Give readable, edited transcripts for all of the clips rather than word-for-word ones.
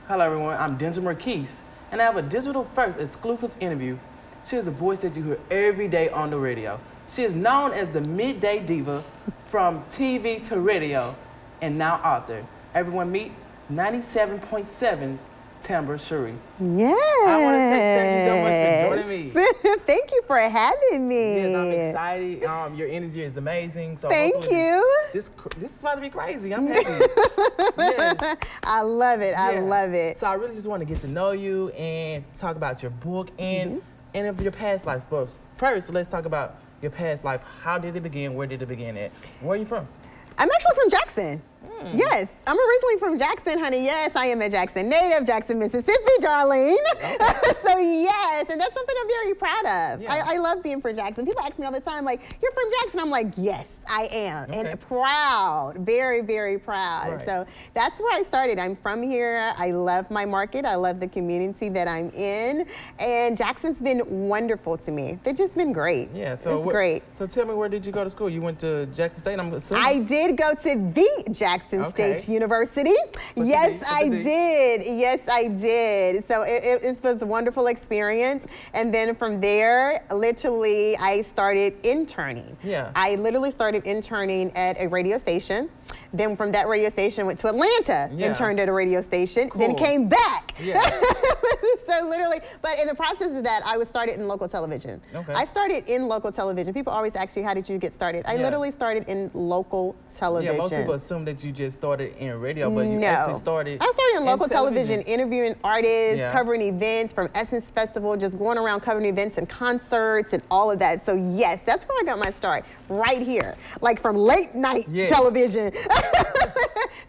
Hello everyone, I'm DeAngelo Marquise, and I have a digital first exclusive interview. She is a voice that you hear every day on the radio. She is known as the midday diva from TV to radio, and now author. Everyone meet 97.7's Tambra Cherie. Yeah. I want to say thank you so much for joining me. Thank you for having me. Yes, I'm excited. Your energy is amazing. So thank you. This is about to be crazy. I'm happy. Yes. I love it. I love it. So I really just want to get to know you and talk about your book and of your past life. But first, let's talk about your past life. How did it begin? Where did it begin at? Where are you from? I'm actually from Jackson. Yes, I'm originally from Jackson, honey. Yes, I am a Jackson native, Jackson, Mississippi, darling. Okay. So yes, and that's something I'm very proud of. Yeah. I love being from Jackson. People ask me all the time, like, you're from Jackson? I'm like, yes, I am. Okay. And proud, very, very proud. Right. So that's where I started. I'm from here. I love my market. I love the community that I'm in. And Jackson's been wonderful to me. They've just been great. Yeah, so it's great. So tell me, where did you go to school? You went to Jackson State, I'm assuming? I did go to the Jackson State University. Yes, I did. Yes, I did. So it was a wonderful experience. And then from there, literally, I started interning. Yeah. I literally started interning at a radio station. Then from that radio station, went to Atlanta, interned at a radio station, then came back. Yeah. So literally, but in the process of that, I was started in local television. Okay. I started in local television. People always ask you, how did you get started? I literally started in local television. Yeah, most people assume that you just started in radio, but you actually started I started in local television, interviewing artists, covering events from Essence Festival, just going around covering events and concerts and all of that. So yes, that's where I got my start, right here. Like from late night television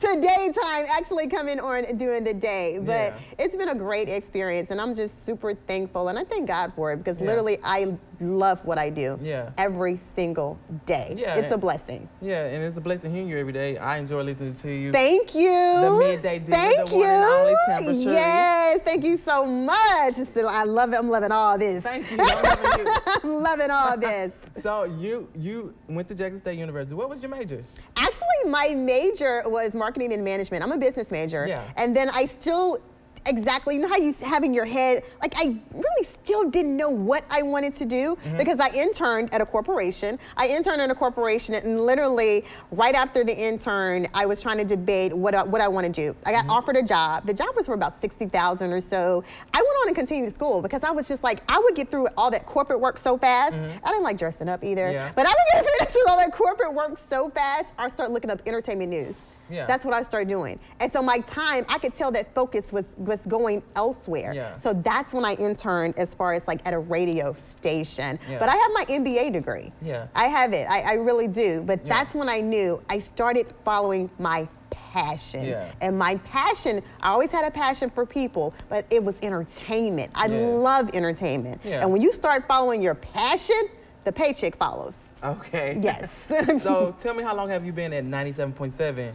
to daytime, actually coming on and doing the day. But it's been a great experience, and I'm just super thankful, and I thank God for it, because literally I love what I do every single day. Yeah, it's a blessing. Yeah, and it's a blessing hearing you every day. I enjoy listening to you. Thank you. The midday diva, the one and only Tambra Cherie. Yes, thank you so much. I love it. I'm loving all this. Thank you. I'm loving you. I'm loving all this. So you went to Jackson State University. What was your major? Actually, my major was marketing and management. I'm a business major. Yeah. And then I still, exactly, you know how you have in your head, like I really still didn't know what I wanted to do because I interned at a corporation. I interned at a corporation, and literally right after the intern, I was trying to debate what I want to do. I got offered a job. The job was for about $60,000 or so. I went on and continued school because I was just like, I would get through all that corporate work so fast. I didn't like dressing up either, but I would get finished with all that corporate work so fast, I start looking up entertainment news. Yeah. That's what I started doing. And so my time, I could tell that focus was going elsewhere. Yeah. So that's when I interned as far as like at a radio station. Yeah. But I have my MBA degree. Yeah. I have it, I really do. But that's when I knew I started following my passion. Yeah. And my passion, I always had a passion for people, but it was entertainment. I love entertainment. Yeah. And when you start following your passion, the paycheck follows. Okay. Yes. So tell me, how long have you been at 97.7?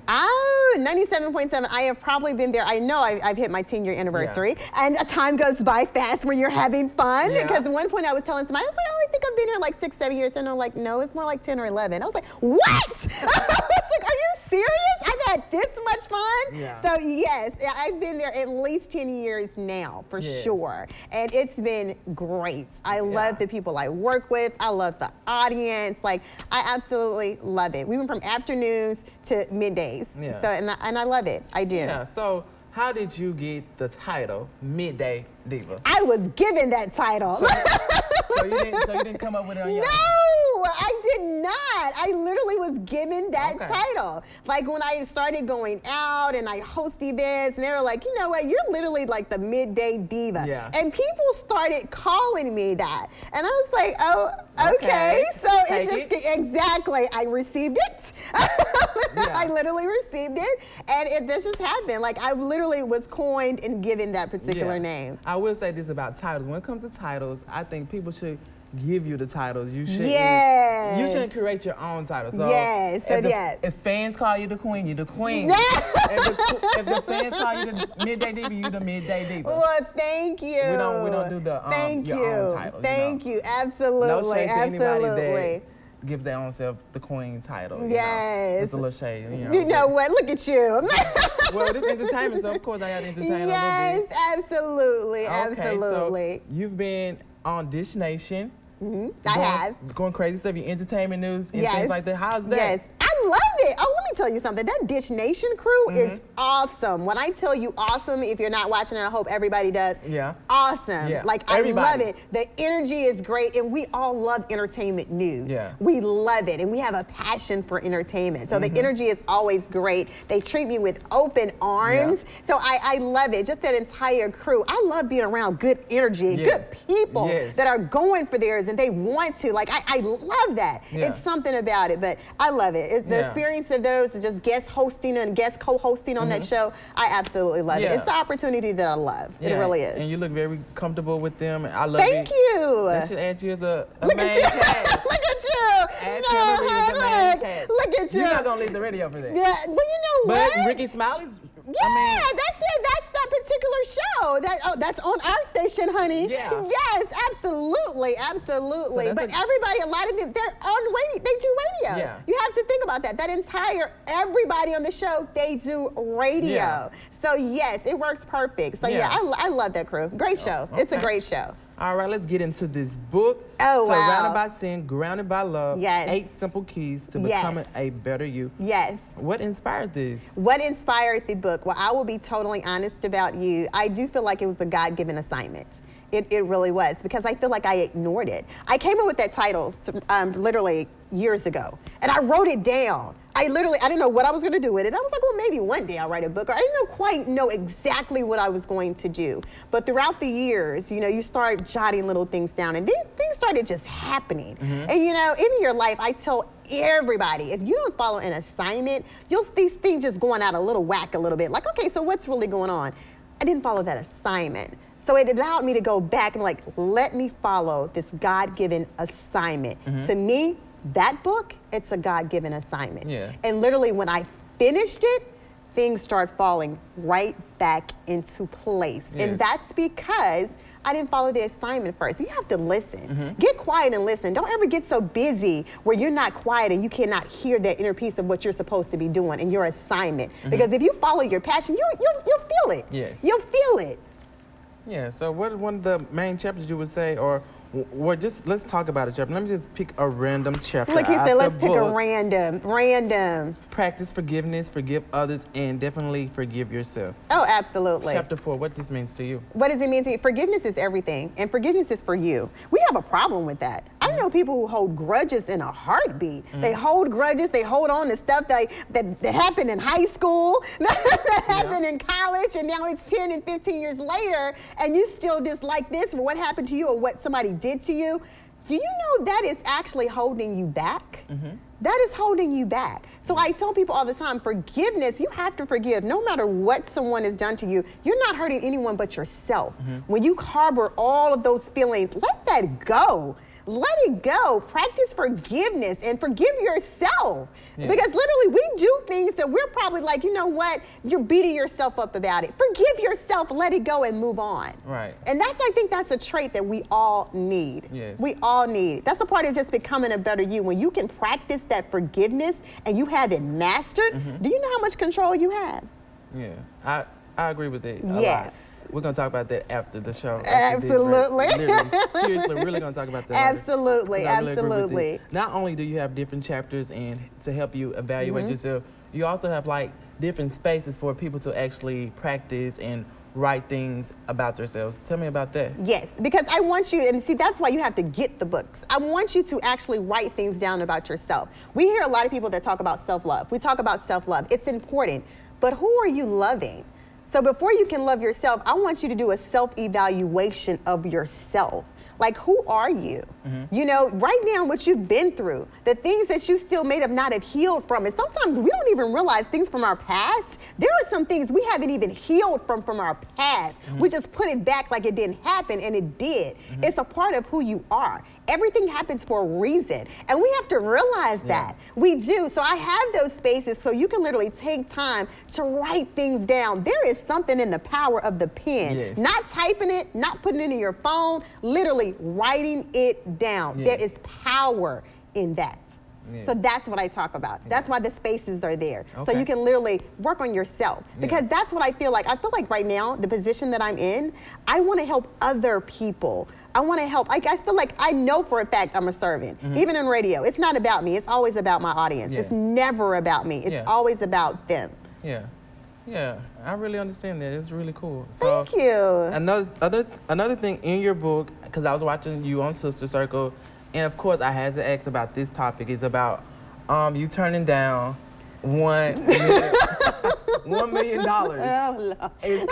97.7. I have probably been there. I know I've hit my 10-year anniversary, and time goes by fast when you're having fun. Because at one point I was telling somebody, I was like, oh, I think I've been here like 6-7 years, and they're like, no, it's more like 10 or 11. I was like, what? I was like, are you serious? I've had this much fun? Yeah. So yes, I've been there at least 10 years now, for sure. And it's been great. I love the people I work with. I love the audience. Like, I absolutely love it. We went from afternoons to middays. Yeah. So, and I love it. I do. Yeah. So how did you get the title Midday Diva? I was given that title. So you didn't come up with it on your own? No, I did not. I literally was given that title. Like when I started going out and I host events, and they were like, you know what, you're literally like the midday diva. Yeah. And people started calling me that. And I was like, oh, okay. So exactly, I received it. I literally received it, and this just happened. Like I literally was coined and given that particular name. I will say this about titles. When it comes to titles, I think people should give you the titles. You shouldn't. You shouldn't create your own title. So if fans call you the queen, you're the queen. if the fans call you the midday diva, you the midday diva. Well, thank you. We don't do the your own title. Thank you. Absolutely. No shade to anybody gives their own self the queen title. Yes. It's a little shade. You know what? Look at you. Well, it's entertainment, so of course I got to entertain yes, a little bit. absolutely, Okay, absolutely. So you've been on Dish Nation. I have. Going crazy stuff, your entertainment news and things like that. How's that? Yes, I love it. Oh, let me tell you something. That Dish Nation crew is awesome. When I tell you awesome, if you're not watching it, I hope everybody does. Yeah. Awesome. Yeah. Like, Everybody. I love it. The energy is great, and we all love entertainment news. Yeah. We love it, and we have a passion for entertainment. So the energy is always great. They treat me with open arms. Yeah. So I love it. Just that entire crew. I love being around good energy and good people that are going for theirs and they want to. Like, I love that. Yeah. It's something about it, but I love it. The experience of those, just guest hosting and guest co-hosting on that show, I absolutely love it. It's the opportunity that I love. It really is. And you look very comfortable with them. I love it. Thank you. That should add you as a Look main at you. cast. Look at you. Add Tambra as a main cast. Look at you. You're not going to leave the radio for that. Yeah, well, you know but what? Ricky Smiley's, That's it. That's that particular show. That's on our station, honey. Yeah. Yes, absolutely, absolutely. So but everybody, a lot of them, they're on radio. They do radio. Yeah. You have to think about that. That entire everybody on the show, they do radio. Yeah. So yes, it works perfect. So yeah, I love that crew. Great show. Okay. It's a great show. All right, let's get into this book. Oh, wow. Surrounded by Sin, Grounded by Love. Yes. 8 Simple Keys to Becoming a Better You. Yes. What inspired this? What inspired the book? Well, I will be totally honest about you. I do feel like it was a God-given assignment. It really was, because I feel like I ignored it. I came up with that title literally years ago, and I wrote it down. I didn't know what I was going to do with it. I was like, well, maybe one day I'll write a book. Or I didn't quite know exactly what I was going to do. But throughout the years, you start jotting little things down, and then things started just happening. And in your life, I tell everybody, if you don't follow an assignment, you'll see things just going out a little whack a little bit. Like, okay, so what's really going on? I didn't follow that assignment. So it allowed me to go back and let me follow this God-given assignment. To me, that book, it's a God-given assignment. Yeah. And literally when I finished it, things start falling right back into place. Yes. And that's because I didn't follow the assignment first. You have to listen. Get quiet and listen. Don't ever get so busy where you're not quiet and you cannot hear that inner piece of what you're supposed to be doing in your assignment. Because if you follow your passion, you'll feel it. Yes. You'll feel it. Yeah, so what one of the main chapters you would say, or just let's talk about a chapter. Let me just pick a random chapter. Look, he out said, the let's pick a book. random. Practice forgiveness, forgive others, and definitely forgive yourself. Oh, absolutely. Chapter 4, what this means to you? What does it mean to you? Forgiveness is everything, and forgiveness is for you. We have a problem with that. I know people who hold grudges in a heartbeat. They hold grudges, they hold on to stuff that happened in high school, that happened in college, and now it's 10 and 15 years later, and you still dislike this for what happened to you or what somebody did to you. Do you know that is actually holding you back? That is holding you back. So I tell people all the time, forgiveness, you have to forgive. No matter what someone has done to you, you're not hurting anyone but yourself. When you harbor all of those feelings, let that go. Let it go. Practice forgiveness and forgive yourself. Because literally we do things that we're probably like, you know what? You're beating yourself up about it. Forgive yourself, let it go, and move on. Right. And I think that's a trait that we all need. Yes. We all need. That's a part of just becoming a better you. When you can practice that forgiveness and you have it mastered, do you know how much control you have? Yeah, I agree with that. Yes. We're going to talk about that after the show. Absolutely. Seriously, really going to talk about that. Absolutely, really absolutely. Not only do you have different chapters and to help you evaluate yourself, you also have different spaces for people to actually practice and write things about themselves. Tell me about that. Yes, because I want you, and see, that's why you have to get the books. I want you to actually write things down about yourself. We hear a lot of people that talk about self-love. We talk about self-love. It's important, but who are you loving? So before you can love yourself, I want you to do a self-evaluation of yourself. Like, who are you? Right now, what you've been through, the things that you still may not have healed from. And sometimes we don't even realize things from our past. There are some things we haven't even healed from our past. We just put it back like it didn't happen, and it did. It's a part of who you are. Everything happens for a reason, and we have to realize that. We do. So I have those spaces so you can literally take time to write things down. There is something in the power of the pen. Not typing it, not putting it in your phone, literally writing it down. There is power in that. Yeah. So that's what I talk about. Yeah. That's why the spaces are there. Okay. So you can literally work on yourself. Because that's what I feel like. I feel like right now, the position that I'm in, I want to help other people. I want to help. I feel like I know for a fact I'm a servant. Even in radio, it's not about me. It's always about my audience. It's never about me. It's always about them. Yeah. Yeah, I really understand that. It's really cool. So thank you. Another thing in your book, because I was watching you on Sister Circle, and of course I had to ask about this topic, is about you turning down $1 million. Oh, Lord. You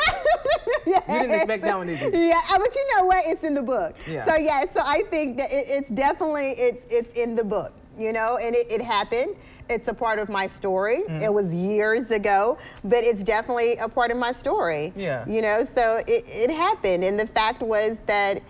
didn't expect that one, did you? Yeah, but you know what? It's in the book. Yeah. So I think that it's definitely it's in the book, you know, and it happened. It's a part of my story. It was years ago, but it's definitely a part of my story. Yeah. You know, so it happened. And the fact was that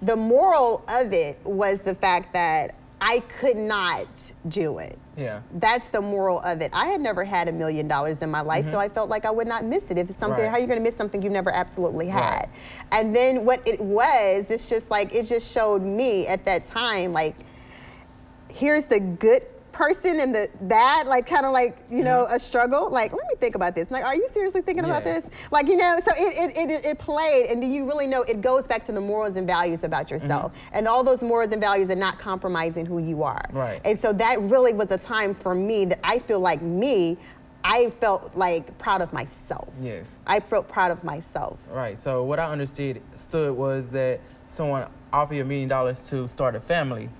the moral of it was the fact that I could not do it. Yeah. That's the moral of it. I had never had $1 million in my life, so I felt like I would not miss it. If it's something, how are you going to miss something you've never absolutely had? Right. And then what it was, it's just like, it just showed me at that time, like, here's the good person and the bad, like kind of like, you know, a struggle. Like, let me think about this. Like, are you seriously thinking about this? Like, you know, so it played, and do you really know, it goes back to the morals and values about yourself. And all those morals and values are not compromising who you are. Right. And so that really was a time for me that I feel like I felt like proud of myself. Yes. I felt proud of myself. Right. So what I understood was that someone offered you $1 million to start a family,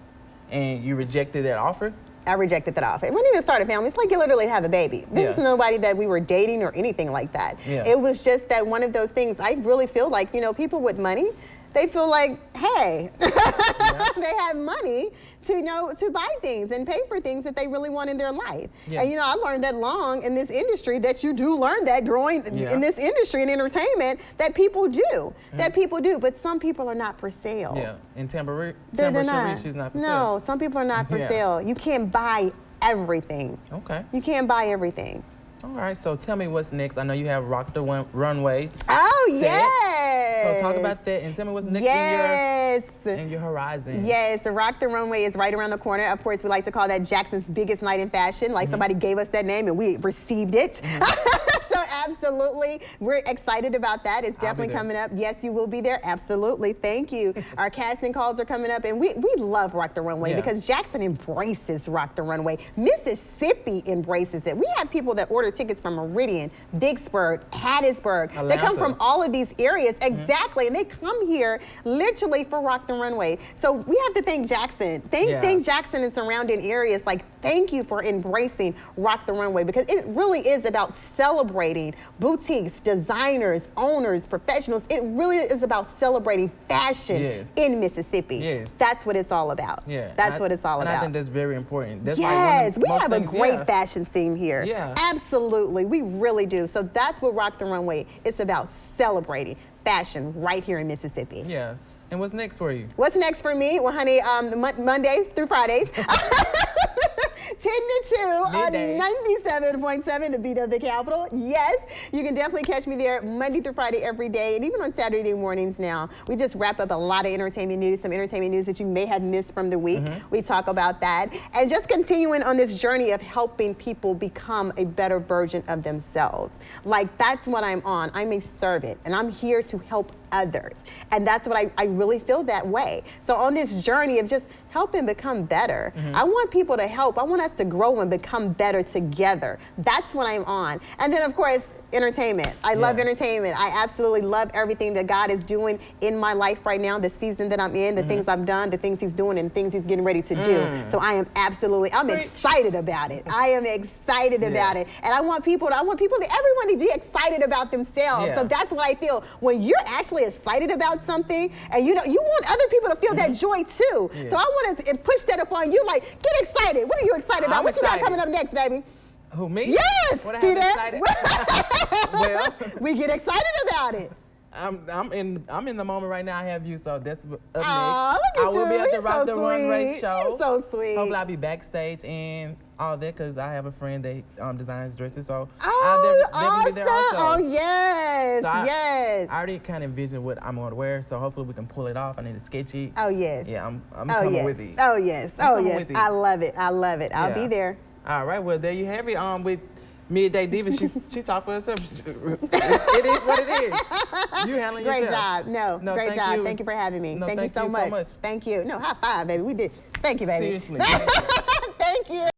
and you rejected that offer? I rejected that offer. It wasn't even start a family. It's like you literally have a baby. This is nobody that we were dating or anything like that. Yeah. It was just that one of those things. I really feel like, you know, people with money, they feel like, hey, they have money to, you know, to buy things and pay for things that they really want in their life. Yeah. And, you know, I learned that long in this industry, that you do learn that growing in this industry in entertainment, that people do. That people do. But some people are not for sale. Yeah. And Tambra Cherie, she's not for sale. No, some people are not for sale. You can't buy everything. Okay. You can't buy everything. All right, so tell me what's next. I know you have Rock the Runway. Oh, set. yes. So talk about that and tell me what's next in your horizon. Yes, the Rock the Runway is right around the corner. Of course, we like to call that Jackson's biggest night in fashion. Like somebody gave us that name and we received it. So absolutely, we're excited about that. It's definitely coming up. Yes, you will be there. Absolutely, thank you. Our casting calls are coming up, and we love Rock the Runway because Jackson embraces Rock the Runway. Mississippi embraces it. We have people that order tickets from Meridian, Vicksburg, Hattiesburg. Atlanta. They come from all of these areas, exactly, and they come here literally for Rock the Runway. So we have to thank Jackson. Thank Jackson and surrounding areas. Like, thank you for embracing Rock the Runway, because it really is about celebrating boutiques, designers, owners, professionals. It really is about celebrating fashion in Mississippi. Yes. That's what it's all about. Yeah. That's what it's all about. And I think that's very important. That's we have a great fashion scene here. Yeah. Absolutely. We really do. So that's what Rock the Runway is about, celebrating fashion right here in Mississippi. Yeah. And what's next for you? What's next for me? Well, honey, Mondays through Fridays. 10 to 2 on 97.7, the beat of the capital. Yes, you can definitely catch me there Monday through Friday every day, and even on Saturday mornings now. We just wrap up a lot of entertainment news, some entertainment news that you may have missed from the week. We talk about that. And just continuing on this journey of helping people become a better version of themselves. Like, that's what I'm on. I'm a servant, and I'm here to help others. And that's what I really feel that way. So on this journey of just helping become better, I want people to help. I want us to grow and become better together. That's what I'm on. And then, of course, entertainment. I love entertainment. I absolutely love everything that God is doing in my life right now, the season that I'm in, the things I've done, the things he's doing, and things he's getting ready to do. So I am I'm excited about it. I am excited about it. And I want everyone to be excited about themselves. So that's what I feel. When you're actually excited about something, and you want other people to feel that joy too. So I want to push that upon you, like, get excited. What are you excited about? What you got coming up next, baby? Who, me? Yes! What See that? Well, we get excited about it. I'm in the moment right now. I have you, so that's up next. Look at I will be at the Rock the Runway show. You're so sweet. Hopefully I'll be backstage, and all that because I have a friend that designs dresses, so oh, I'll definitely be there also. Oh, yes, so yes. I already kind of envision what I'm going to wear, so hopefully we can pull it off. I need to sketch it. Oh, yes. Yeah, I'm coming with it. Oh, yes. Oh, yes. I love it. I love it. I'll be there. All right, well, there you have it. With Midday Diva, she talked for herself. It is what it is. You handling yourself. Great job. No, great job. You. Thank you for having me. No, thank you so much. Thank you. No, high five, baby. We did. Thank you, baby. Seriously. Thank you.